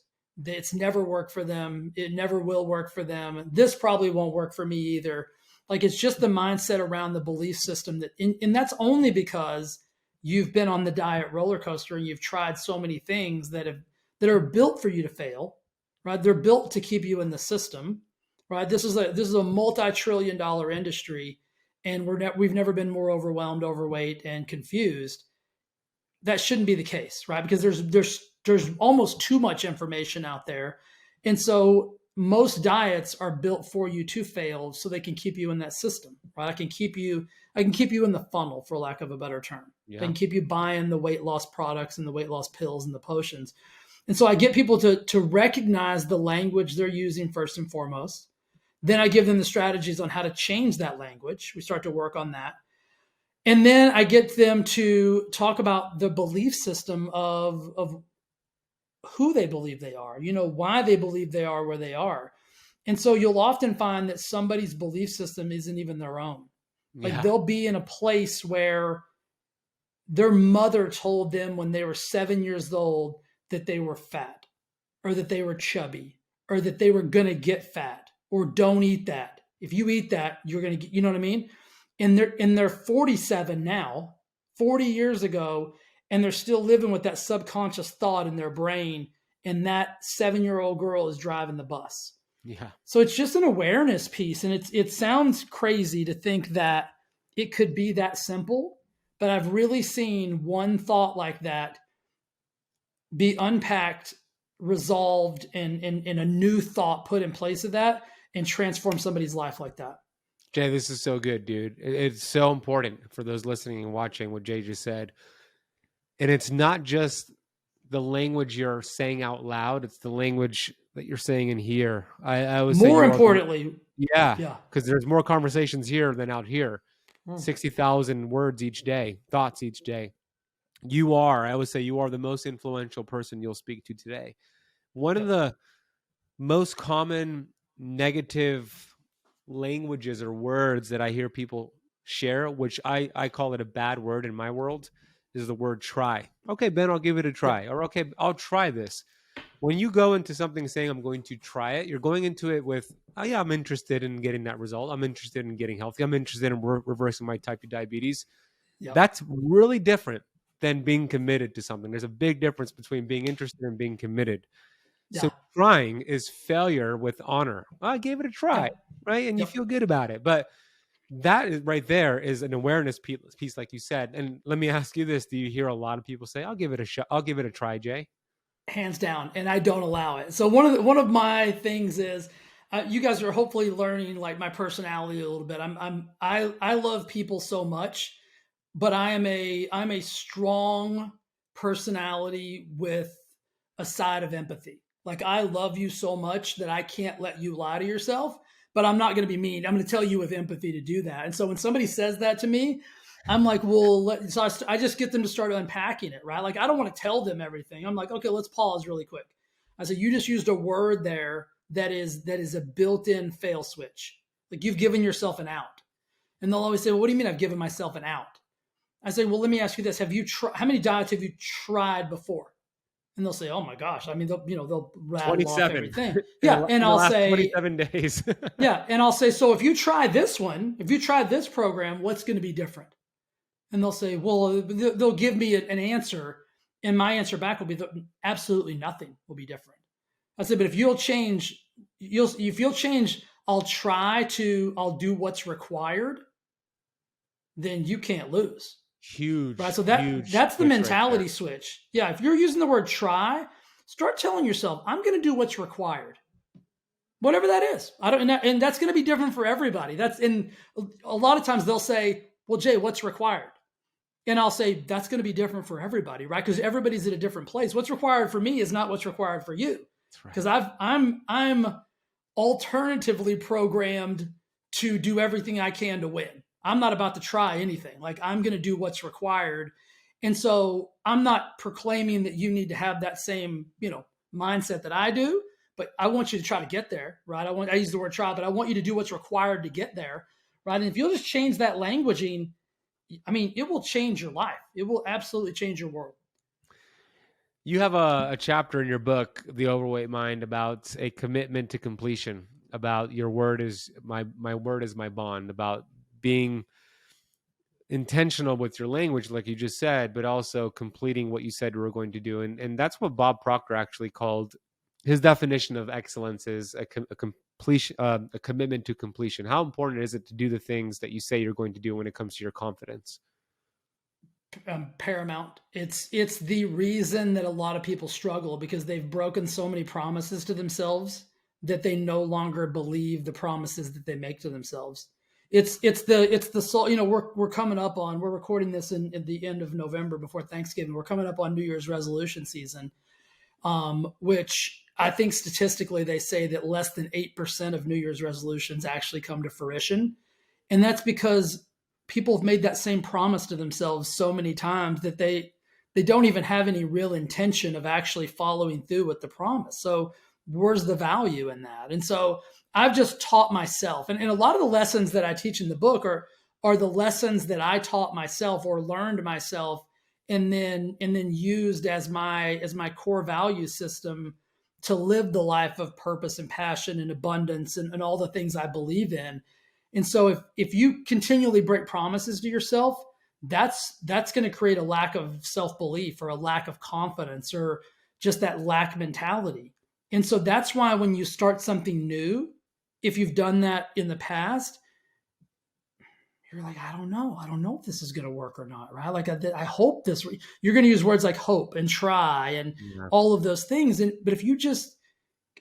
It's never worked for them. It never will work for them. This probably won't work for me either. Like, it's just the mindset around the belief system and that's only because you've been on the diet roller coaster and you've tried so many things that are built for you to fail, right? They're built to keep you in the system, right? This is a multi-trillion-dollar industry. And we've never been more overwhelmed, overweight, and confused. That shouldn't be the case, right? Because there's almost too much information out there. And so most diets are built for you to fail so they can keep you in that system, right? I can keep you in the funnel, for lack of a better term. Yeah. I can keep you buying the weight loss products and the weight loss pills and the potions. And so I get people to recognize the language they're using first and foremost. Then I give them the strategies on how to change that language. We start to work on that. And then I get them to talk about the belief system of who they believe they are, why they believe they are where they are. And so you'll often find that somebody's belief system isn't even their own. Like Yeah. they'll be in a place where their mother told them when they were 7 years old that they were fat, or that they were chubby, or that they were going to get fat, or don't eat that. If you eat that, you're going to get, you know what I mean? And they're 47 now, 40 years ago, and they're still living with that subconscious thought in their brain. And that 7-year-old girl is driving the bus. Yeah. So it's just an awareness piece. And it sounds crazy to think that it could be that simple, but I've really seen one thought like that be unpacked, resolved, and a new thought put in place of that and transform somebody's life like that. Jay, this is so good, dude. It's so important for those listening and watching what Jay just said. And it's not just the language you're saying out loud, it's the language that you're saying in here. I would say more importantly, yeah, because there's more conversations here than out here. 60,000 words each day, thoughts each day. I would say you are the most influential person you'll speak to today. One of the most common negative languages or words that I hear people share, which I call it a bad word in my world, is the word try. Okay, Ben, I'll give it a try. Or okay, I'll try this. When you go into something saying I'm going to try it, you're going into it with, oh yeah, I'm interested in getting that result. I'm interested in getting healthy. I'm interested in reversing my type 2 diabetes. Yep. That's really different than being committed to something. There's a big difference between being interested and being committed. Yeah. So trying is failure with honor. Oh, I gave it a try, right? And you feel good about it. But that is right there is an awareness piece, like you said. And let me ask you this. Do you hear a lot of people say, I'll give it a shot. I'll give it a try, Jay? Hands down. And I don't allow it. So one of my things is, you guys are hopefully learning like my personality a little bit. I love people so much, but I'm a strong personality with a side of empathy. Like I love you so much that I can't let you lie to yourself, but I'm not going to be mean. I'm going to tell you with empathy to do that. And so when somebody says that to me, I'm like, well, so I just get them to start unpacking it, right? Like I don't want to tell them everything. I'm like, okay, let's pause really quick. I said, you just used a word there that is a built-in fail switch. Like you've given yourself an out. And they'll always say, well, what do you mean I've given myself an out? I say, well, let me ask you this. How many diets have you tried before? And they'll say, oh my gosh. I mean, they'll rattle off everything. Yeah. And I'll say 27 days. Yeah. And I'll say, so if you try this one, if you try this program, what's going to be different? And they'll say, well, they'll give me an answer. And my answer back will be absolutely nothing will be different. I said, but if you'll change, I'll do what's required, then you can't lose. Huge. Right. So that's the mentality switch. Yeah. If you're using the word try, start telling yourself, I'm going to do what's required. Whatever that is. And that's going to be different for everybody. And a lot of times they'll say, well, Jay, what's required? And I'll say, that's going to be different for everybody, right? Because everybody's at a different place. What's required for me is not what's required for you. Because I'm alternatively programmed to do everything I can to win. I'm not about to try anything. Like I'm going to do what's required. And so I'm not proclaiming that you need to have that same, mindset that I do, but I want you to try to get there, right? I use the word try, but I want you to do what's required to get there, right? And if you'll just change that languaging, I mean, it will change your life. It will absolutely change your world. You have a chapter in your book, The Overweight Mind, about a commitment to completion, about your word is my word is my bond, about being intentional with your language, like you just said, but also completing what you said you were going to do. And that's what Bob Proctor actually called his definition of excellence is a commitment to completion. How important is it to do the things that you say you're going to do when it comes to your confidence? Paramount. It's the reason that a lot of people struggle because they've broken so many promises to themselves that they no longer believe the promises that they make to themselves. It's the soul. We're coming up on. We're recording this in the end of November before Thanksgiving. We're coming up on New Year's resolution season, which I think statistically they say that less than 8% of New Year's resolutions actually come to fruition, and that's because people have made that same promise to themselves so many times that they don't even have any real intention of actually following through with the promise. So where's the value in that? And so I've just taught myself, and a lot of the lessons that I teach in the book are the lessons that I taught myself or learned myself and then used as my core value system to live the life of purpose and passion and abundance and all the things I believe in. And so if you continually break promises to yourself, that's going to create a lack of self-belief or a lack of confidence or just that lack mentality. And so that's why when you start something new, if you've done that in the past, you're like, I don't know if this is going to work or not, right? Like, I hope this, you're going to use words like hope and try and all of those things. But if you just,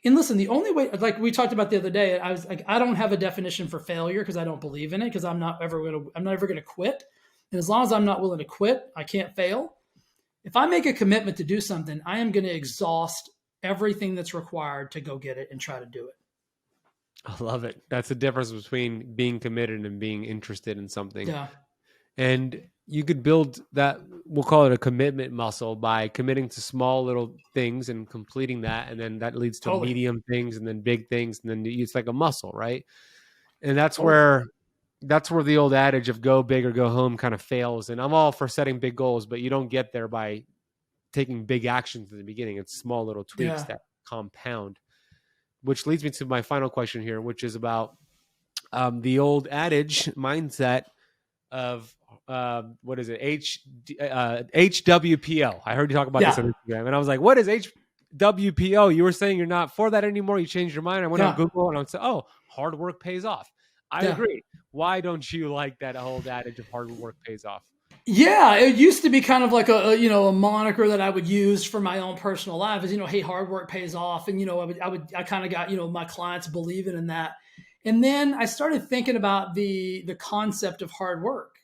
and listen, the only way, like we talked about the other day, I was like, I don't have a definition for failure because I don't believe in it, because I'm not ever going to quit. And as long as I'm not willing to quit, I can't fail. If I make a commitment to do something, I am going to exhaust everything that's required to go get it and try to do it. I love it. That's the difference between being committed and being interested in something. Yeah. And you could build that, we'll call it a commitment muscle, by committing to small little things and completing that. And then that leads to medium things and then big things. And then it's like a muscle, right? And that's where the old adage of go big or go home kind of fails. And I'm all for setting big goals, but you don't get there by taking big actions in the beginning. It's small little tweaks that compound. Which leads me to my final question here, which is about the old adage mindset of what is it? HWPO. I heard you talk about this on Instagram, and I was like, "What is HWPO?" You were saying you're not for that anymore. You changed your mind. I went on Google and I said, "Oh, hard work pays off." I agree. Why don't you like that old adage of hard work pays off? Yeah, it used to be kind of like a moniker that I would use for my own personal life is, hey, hard work pays off. And, I kind of got, my clients believing in that. And then I started thinking about the concept of hard work.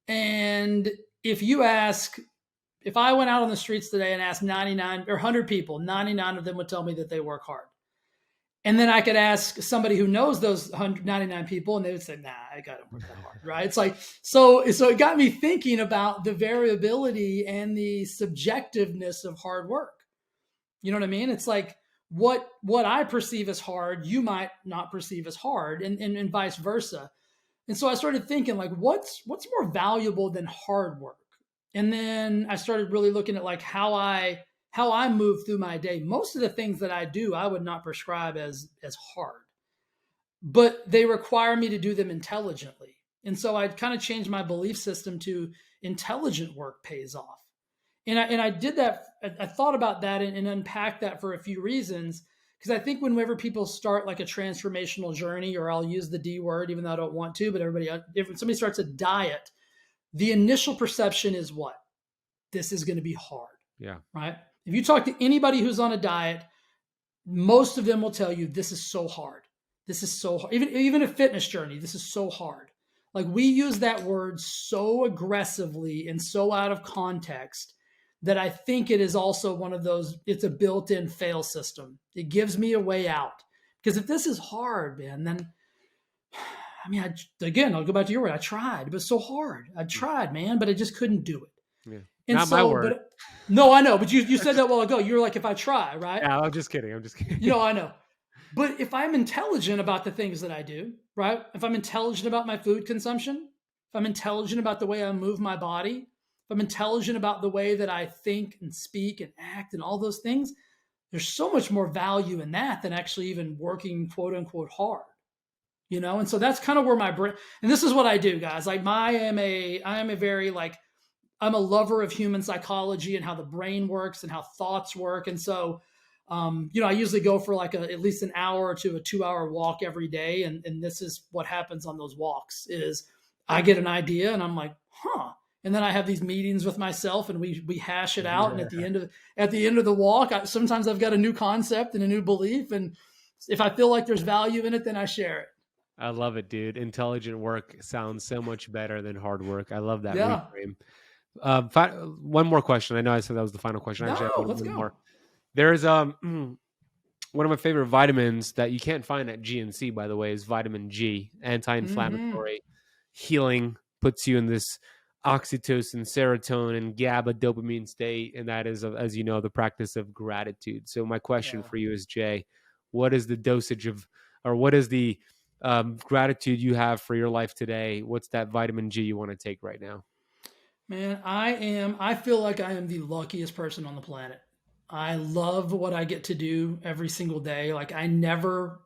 And if I went out on the streets today and asked 99 or 100 people, 99 of them would tell me that they work hard. And then I could ask somebody who knows those 199 people, and they would say, "Nah, I got to work that hard." Right? It's like, so it got me thinking about the variability and the subjectiveness of hard work. You know what I mean? It's like what I perceive as hard, you might not perceive as hard, and vice versa. And so I started thinking, like, what's more valuable than hard work? And then I started really looking at like how I move through my day. Most of the things that I do, I would not prescribe as hard, but they require me to do them intelligently. And so I kind of changed my belief system to intelligent work pays off. And I did that. I thought about that and unpacked that for a few reasons. Because I think whenever people start like a transformational journey, or I'll use the D word, even though I don't want to, but if somebody starts a diet, the initial perception is what? This is going to be hard. Yeah. Right. If you talk to anybody who's on a diet, most of them will tell you this is so hard. This is so hard. Even a fitness journey, this is so hard. Like, we use that word so aggressively and so out of context that I think it is also one of those, it's a built-in fail system. It gives me a way out. Because if this is hard, man, then, I'll go back to your word. I tried. It was so hard. I tried, man, but I just couldn't do it. Yeah. And Not my word. No, I know. But you said that a while ago. You were like, if I try, right? Yeah, I'm just kidding. I know. But if I'm intelligent about the things that I do, right? If I'm intelligent about my food consumption, if I'm intelligent about the way I move my body, if I'm intelligent about the way that I think and speak and act and all those things, there's so much more value in that than actually even working quote unquote hard. And so that's kind of where my brain, and this is what I do, guys. Like, I am a very I'm a lover of human psychology and how the brain works and how thoughts work. And so, I usually go for like at least an hour to a 2-hour walk every day. And this is what happens on those walks is I get an idea and I'm like, and then I have these meetings with myself and we hash it out. And at the end of the walk, sometimes I've got a new concept and a new belief. And if I feel like there's value in it, then I share it. I love it, dude. Intelligent work sounds so much better than hard work. I love that reframe. One more question. I know I said that was the final question. Let's go. More. There's one of my favorite vitamins that you can't find at GNC, by the way, is vitamin G, anti-inflammatory, healing, puts you in this oxytocin, serotonin, GABA, dopamine state, and that is, as you know, the practice of gratitude. So my question for you is, Jay, what is the dosage of, or what is the gratitude you have for your life today, what's that vitamin G you want to take right now? Man, I feel like I am the luckiest person on the planet. I love what I get to do every single day. Like I'm never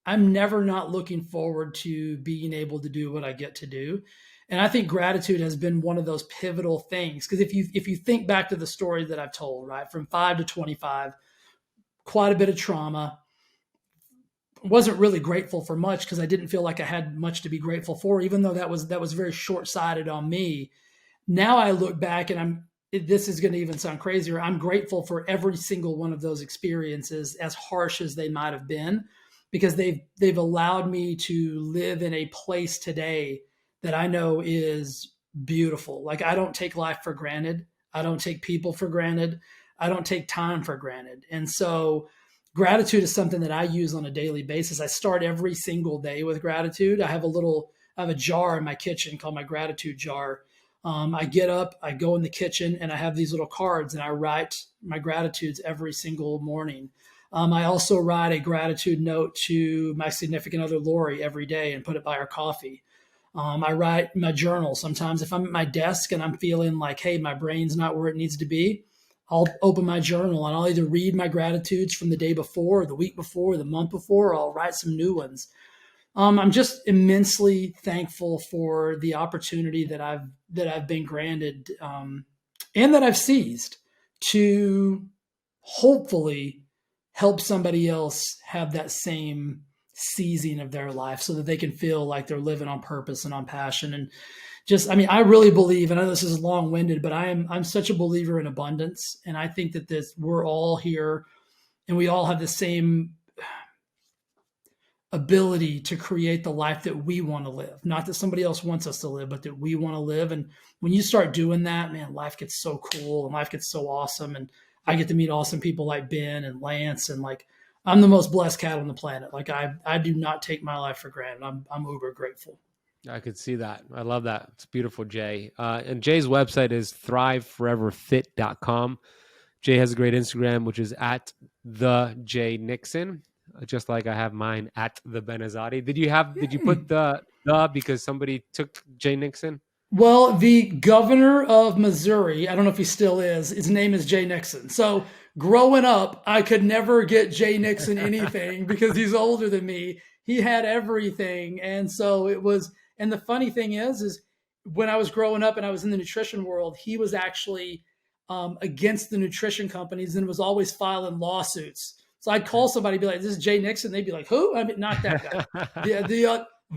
not looking forward to being able to do what I get to do. And I think gratitude has been one of those pivotal things. Because if you think back to the story that I've told, right, from 5 to 25, quite a bit of trauma, wasn't really grateful for much because I didn't feel like I had much to be grateful for, even though that was very short sighted on me. Now I look back and this is going to even sound crazier. I'm grateful for every single one of those experiences, as harsh as they might have been, because they've allowed me to live in a place today that I know is beautiful. Like I don't take life for granted. I don't take people for granted. I don't take time for granted. And so gratitude is something that I use on a daily basis. I start every single day with gratitude. I have a jar in my kitchen called my gratitude jar. I get up, I go in the kitchen, and I have these little cards, and I write my gratitudes every single morning. I also write a gratitude note to my significant other, Lori, every day and put it by our coffee. I write my journal. Sometimes if I'm at my desk and I'm feeling like, hey, my brain's not where it needs to be, I'll open my journal and I'll either read my gratitudes from the day before, or the week before, or the month before, or I'll write some new ones. I'm just immensely thankful for the opportunity that I've been granted, and that I've seized to hopefully help somebody else have that same seizing of their life, so that they can feel like they're living on purpose and on passion. And just, I mean, I really believe, and I know this is long winded, but I'm such a believer in abundance, and I think that we're all here, and we all have the same ability to create the life that we want to live. Not that somebody else wants us to live, but that we want to live. And when you start doing that, man, life gets so cool and life gets so awesome. And I get to meet awesome people like Ben and Lance. And like, I'm the most blessed cat on the planet. Like I do not take my life for granted. I'm uber grateful. I could see that. I love that. It's beautiful, Jay. And Jay's website is thriveforeverfit.com. Jay has a great Instagram, which is at the Jay Nixon, just like I have mine at the Ben Azadi. Did you put the because somebody took Jay Nixon? Well, the governor of Missouri, I don't know if he still is, his name is Jay Nixon. So growing up, I could never get Jay Nixon anything because he's older than me. He had everything. And so it was, and the funny thing is when I was growing up and I was in the nutrition world, he was actually against the nutrition companies and was always filing lawsuits. So I'd call somebody, be like, "This is Jay Nixon." They'd be like, "Who?" I mean, not that guy.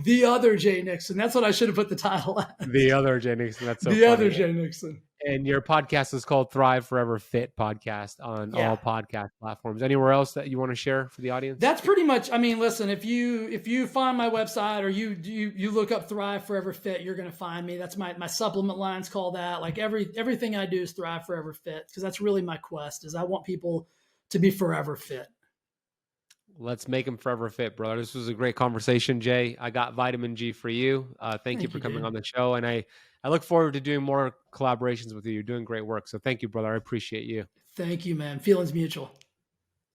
The other Jay Nixon. That's what I should have put the title at. The other Jay Nixon. That's so the funny. Other Jay Nixon. And your podcast is called Thrive Forever Fit Podcast on all podcast platforms. Anywhere else that you want to share for the audience? That's pretty much. I mean, listen, if you find my website or you look up Thrive Forever Fit, you're going to find me. That's my supplement line's called that. Like everything I do is Thrive Forever Fit, because that's really my quest. Is I want people to be forever fit. Let's make them forever fit, brother. This was a great conversation, Jay. I got vitamin G for you. Thank you for coming on the show. And I look forward to doing more collaborations with you. You're doing great work. So thank you, brother. I appreciate you. Thank you, man. Feelings mutual.